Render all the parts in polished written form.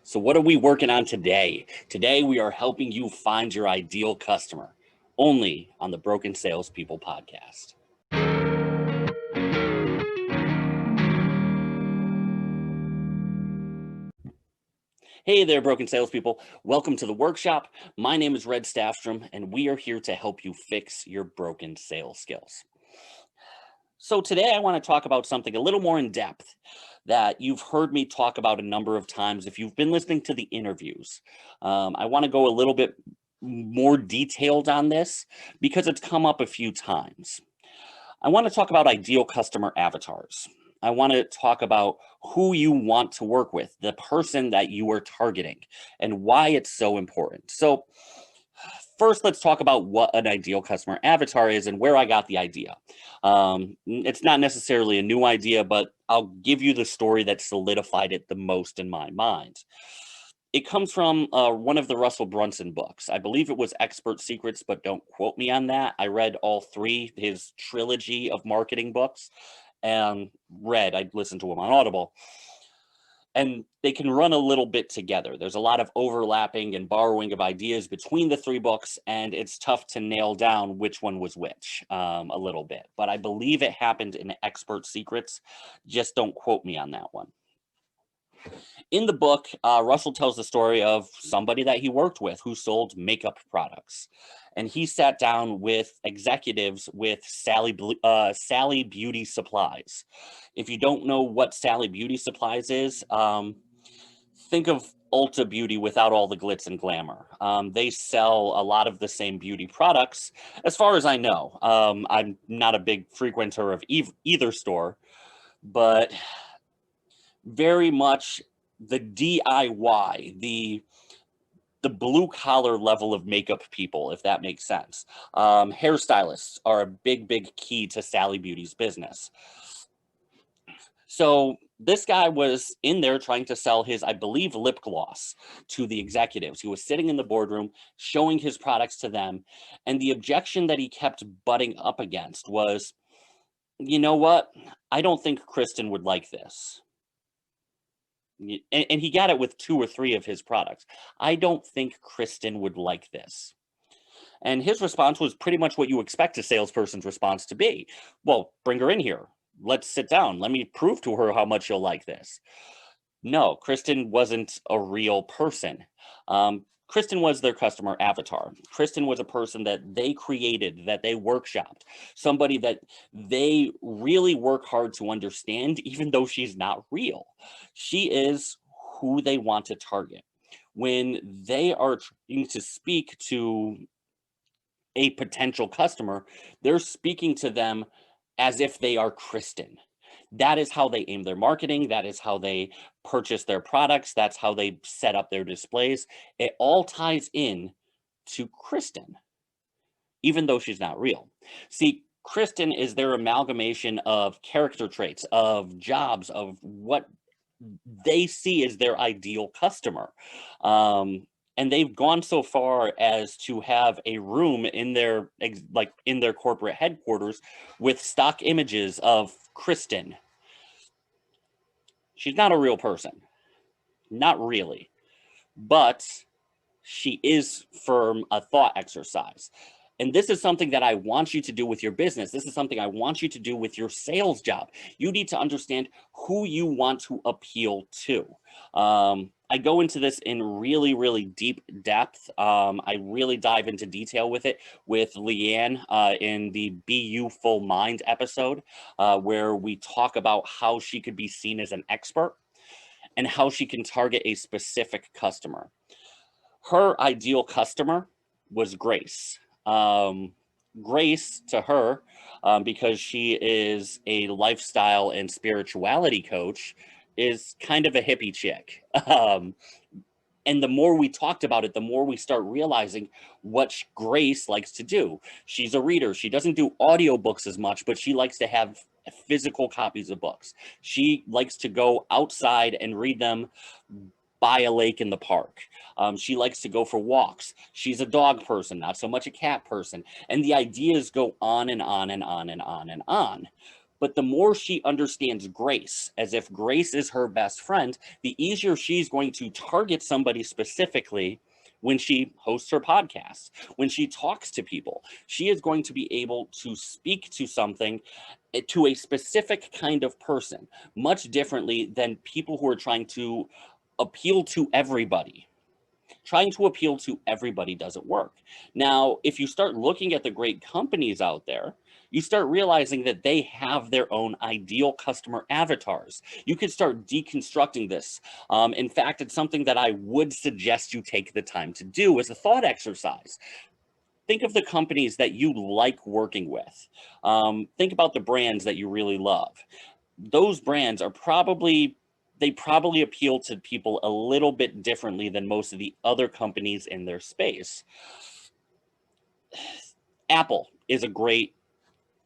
So what are we working on today? Today we are helping you find your ideal customer, only on the Broken Salespeople podcast. Hey there, Broken Salespeople. Welcome to the workshop. My name is Red Staffstrom, and we are here to help you fix your broken sales skills. So today I want to talk about something a little more in depth that you've heard me talk about a number of times if you've been listening to the interviews. I want to go a little bit more detailed on this because it's come up a few times. I want to talk about ideal customer avatars. I want to talk about who you want to work with, the person that you are targeting, and why it's so important. So, first, let's talk about what an ideal customer avatar is and where I got the idea. It's not necessarily a new idea, but I'll give you the story that solidified it the most in my mind. It comes from one of the Russell Brunson books. I believe it was Expert Secrets, but don't quote me on that. I read all three, his trilogy of marketing books, and I listened to them on Audible. And they can run a little bit together. There's a lot of overlapping and borrowing of ideas between the three books, and it's tough to nail down which one was which a little bit. But I believe it happened in Expert Secrets. Just don't quote me on that one. In the book, Russell tells the story of somebody that he worked with who sold makeup products. And he sat down with executives with Sally Beauty Supplies. If you don't know what Sally Beauty Supplies is, think of Ulta Beauty without all the glitz and glamour. They sell a lot of the same beauty products, as far as I know. I'm not a big frequenter of either store, but very much the DIY, the blue collar level of makeup people, if that makes sense. Hairstylists are a big key to Sally Beauty's business. So this guy was in there trying to sell his, I believe, lip gloss to the executives. He was sitting in the boardroom showing his products to them. And the objection that he kept butting up against was, you know what? I don't think Kristen would like this. And he got it with 2 or 3 of his products. I don't think Kristen would like this. And his response was pretty much what you expect a salesperson's response to be. Well, bring her in here. Let's sit down. Let me prove to her how much she'll like this. No, Kristen wasn't a real person. Kristen was their customer avatar. Kristen was a person that they created, that they workshopped, somebody that they really work hard to understand, even though she's not real. She is who they want to target. When they are trying to speak to a potential customer, they're speaking to them as if they are Kristen. That is how they aim their marketing. That is how they purchase their products. That's how they set up their displays. It all ties in to Kristen, even though she's not real. See, Kristen is their amalgamation of character traits, of jobs, of what they see as their ideal customer. And they've gone so far as to have a room in their in their corporate headquarters with stock images of Kristen. She's not a real person, not really, but she is from a thought exercise. And this is something that I want you to do with your business. This is something I want you to do with your sales job. You need to understand who you want to appeal to. I go into this in really deep depth. I really dive into detail with it with Leanne in the BU Full Mind episode, where we talk about how she could be seen as an expert and how she can target a specific customer. Her ideal customer was Grace. Grace, to her, because she is a lifestyle and spirituality coach, is kind of a hippie chick. And the more we talked about it, the more we start realizing what Grace likes to do. She's a reader. She doesn't do audiobooks as much, but she likes to have physical copies of books. She likes to go outside and read them by a lake in the park. She likes to go for walks. She's a dog person, not so much a cat person. And the ideas go on and on and on and on and on. But the more she understands Grace, as if Grace is her best friend, the easier she's going to target somebody specifically when she hosts her podcast, when she talks to people. She is going to be able to speak to something, to a specific kind of person, much differently than people who are trying to appeal to everybody. Trying to appeal to everybody doesn't work. Now, if you start looking at the great companies out there, you start realizing that they have their own ideal customer avatars. You could start deconstructing this. In fact, it's something that I would suggest you take the time to do as a thought exercise. Think of the companies that you like working with. Think about the brands that you really love. Those brands are they probably appeal to people a little bit differently than most of the other companies in their space. Apple is a great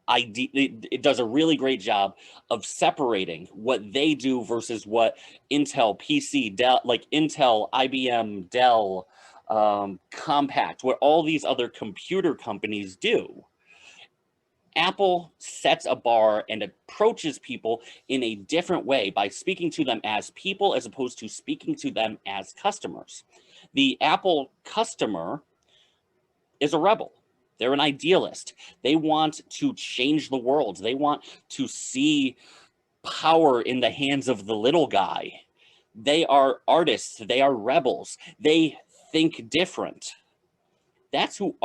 idea. It does a really great job of separating what they do versus what Intel, PC, Dell, like Intel, IBM, Dell, Compaq, what all these other computer companies do. Apple sets a bar and approaches people in a different way by speaking to them as people as opposed to speaking to them as customers. The Apple customer is a rebel. They're an idealist. They want to change the world. They want to see power in the hands of the little guy. They are artists. They are rebels. They think different. That's who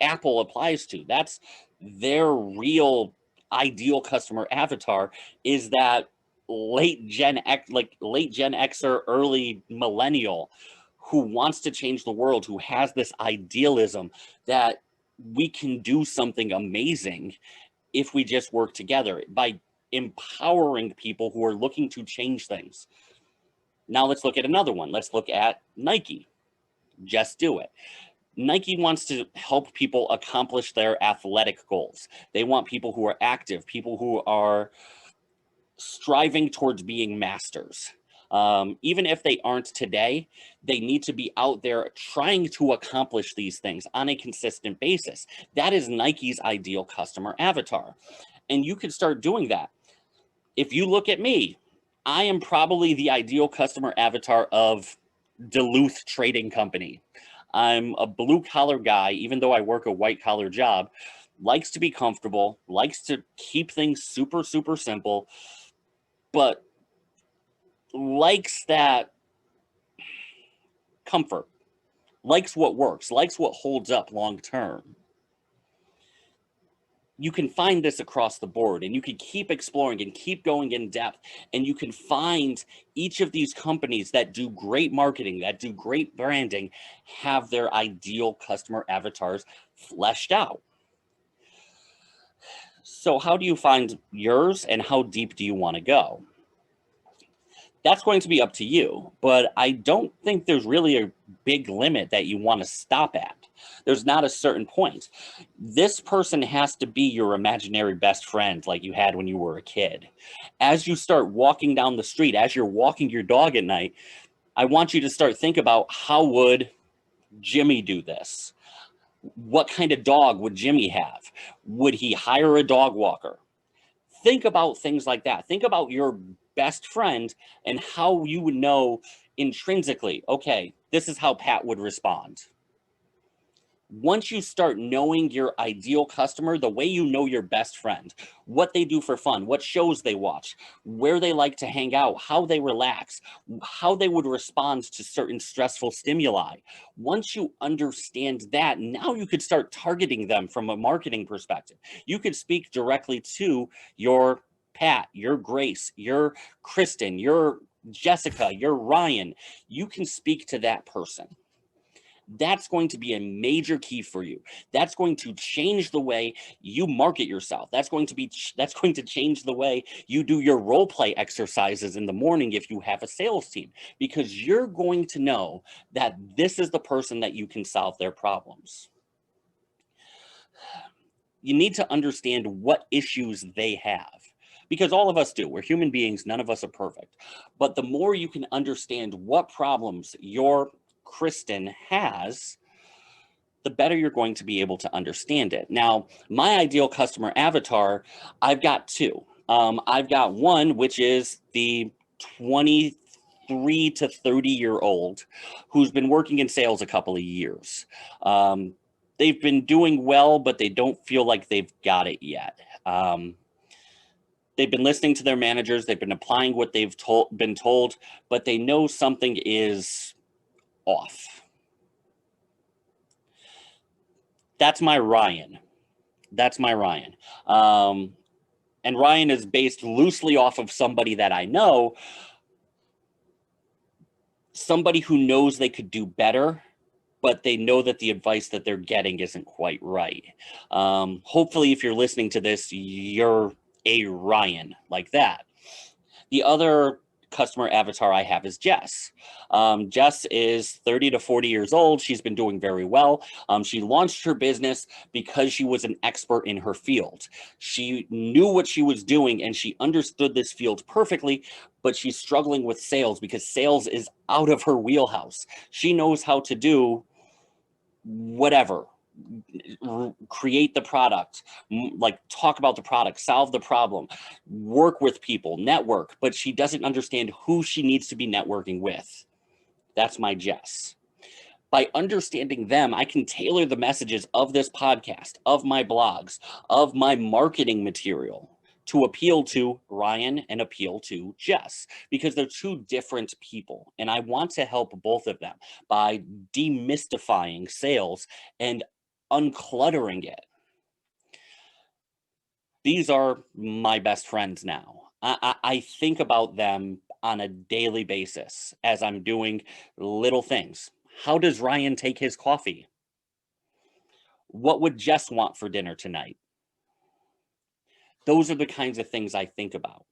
Apple applies to. That's their real ideal customer avatar, is that late Gen Xer, early millennial who wants to change the world, who has this idealism that we can do something amazing if we just work together by empowering people who are looking to change things. Now let's look at another one. Let's look at Nike. Just do it. Nike wants to help people accomplish their athletic goals. They want people who are active, people who are striving towards being masters. Even if they aren't today, they need to be out there trying to accomplish these things on a consistent basis. That is Nike's ideal customer avatar. And you could start doing that. If you look at me, I am probably the ideal customer avatar of Duluth Trading Company. I'm a blue collar guy, even though I work a white collar job, likes to be comfortable, likes to keep things super, super simple, but likes that comfort, likes what works, likes what holds up long term. You can find this across the board, and you can keep exploring and keep going in depth, and you can find each of these companies that do great marketing, that do great branding, have their ideal customer avatars fleshed out. So how do you find yours, and how deep do you want to go? That's going to be up to you, but I don't think there's really a big limit that you want to stop at. There's not a certain point. This person has to be your imaginary best friend like you had when you were a kid. As you start walking down the street, as you're walking your dog at night, I want you to start think about, how would Jimmy do this? What kind of dog would Jimmy have? Would he hire a dog walker? Think about things like that. Think about your best friend and how you would know intrinsically, okay, this is how Pat would respond. Once you start knowing your ideal customer, the way you know your best friend, what they do for fun, what shows they watch, where they like to hang out, how they relax, how they would respond to certain stressful stimuli. Once you understand that, now you could start targeting them from a marketing perspective. You could speak directly to your Pat, your Grace, your Kristen, your Jessica, your Ryan. You can speak to that person. That's going to be a major key for you. That's going to change the way you market yourself. That's going to change the way you do your role play exercises in the morning if you have a sales team, because you're going to know that this is the person that you can solve their problems. You need to understand what issues they have, because all of us do. We're human beings. None of us are perfect. But the more you can understand what problems your Kristen has, the better you're going to be able to understand it. Now, my ideal customer avatar, I've got two. I've got one, which is the 23 to 30-year-old who's been working in sales a couple of years. They've been doing well, but they don't feel like they've got it yet. They've been listening to their managers. They've been applying what they've been told, but they know something is off. That's my Ryan. And Ryan is based loosely off of somebody that I know, somebody who knows they could do better, but they know that the advice that they're getting isn't quite right. Hopefully, if you're listening to this, you're a Ryan like that. The other customer avatar I have is Jess. Jess is 30 to 40 years old. She's been doing very well. She launched her business because she was an expert in her field. She knew what she was doing and she understood this field perfectly, but she's struggling with sales because sales is out of her wheelhouse. She knows how to do whatever, create the product, like talk about the product, solve the problem, work with people, network, but she doesn't understand who she needs to be networking with. That's my Jess. By understanding them, I can tailor the messages of this podcast, of my blogs, of my marketing material to appeal to Ryan and appeal to Jess, because they're two different people. And I want to help both of them by demystifying sales and uncluttering it. These are my best friends now. I think about them on a daily basis as I'm doing little things. How does Ryan take his coffee? What would Jess want for dinner tonight? Those are the kinds of things I think about.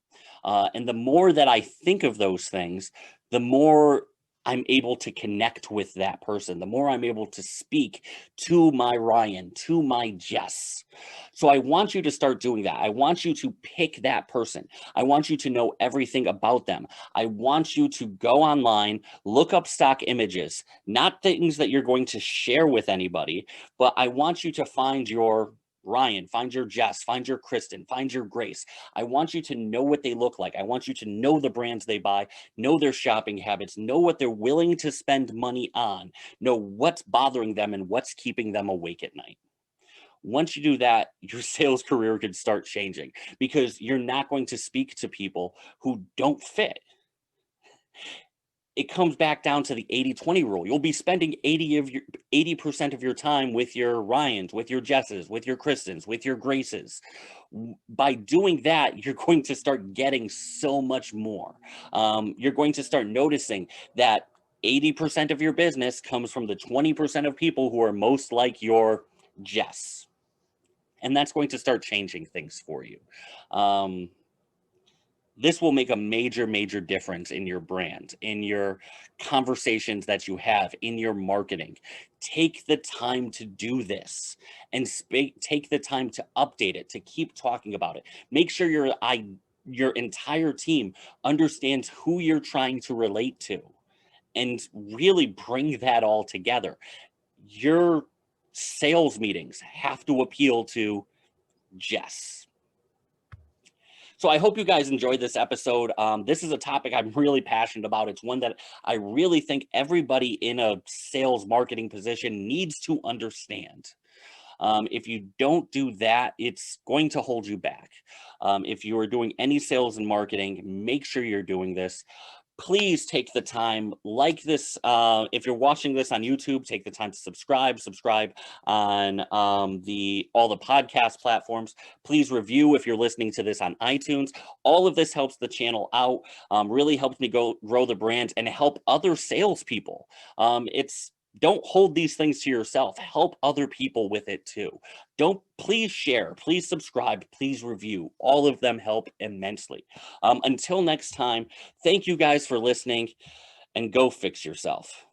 And the more that I think of those things, the more I'm able to connect with that person, the more I'm able to speak to my Ryan, to my Jess. So I want you to start doing that. I want you to pick that person. I want you to know everything about them. I want you to go online, look up stock images, not things that you're going to share with anybody, but I want you to find your Ryan, find your Jess, find your Kristen, find your Grace. I want you to know what they look like. I want you to know the brands they buy, know their shopping habits, know what they're willing to spend money on, know what's bothering them and what's keeping them awake at night. Once you do that, your sales career could start changing because you're not going to speak to people who don't fit. It comes back down to the 80-20 rule. You'll be spending 80% of your time with your Ryans, with your Jesses, with your Kristens, with your Graces. By doing that, you're going to start getting so much more. You're going to start noticing that 80% of your business comes from the 20% of people who are most like your Jess. And that's going to start changing things for you. This will make a major, major difference in your brand, in your conversations that you have, in your marketing. Take the time to do this and take the time to update it, to keep talking about it. Make sure your entire team understands who you're trying to relate to and really bring that all together. Your sales meetings have to appeal to Jess. So I hope you guys enjoyed this episode. This is a topic I'm really passionate about. It's one that I really think everybody in a sales marketing position needs to understand. If you don't do that, it's going to hold you back. If you are doing any sales and marketing, make sure you're doing this. Please take the time, like this. If you're watching this on YouTube, take the time to subscribe on all the podcast platforms. Please review if you're listening to this on iTunes. All of this helps the channel out, really helps me grow the brand and help other salespeople. Don't hold these things to yourself. Help other people with it too. Please share, please subscribe, please review. All of them help immensely. Until next time, thank you guys for listening and go fix yourself.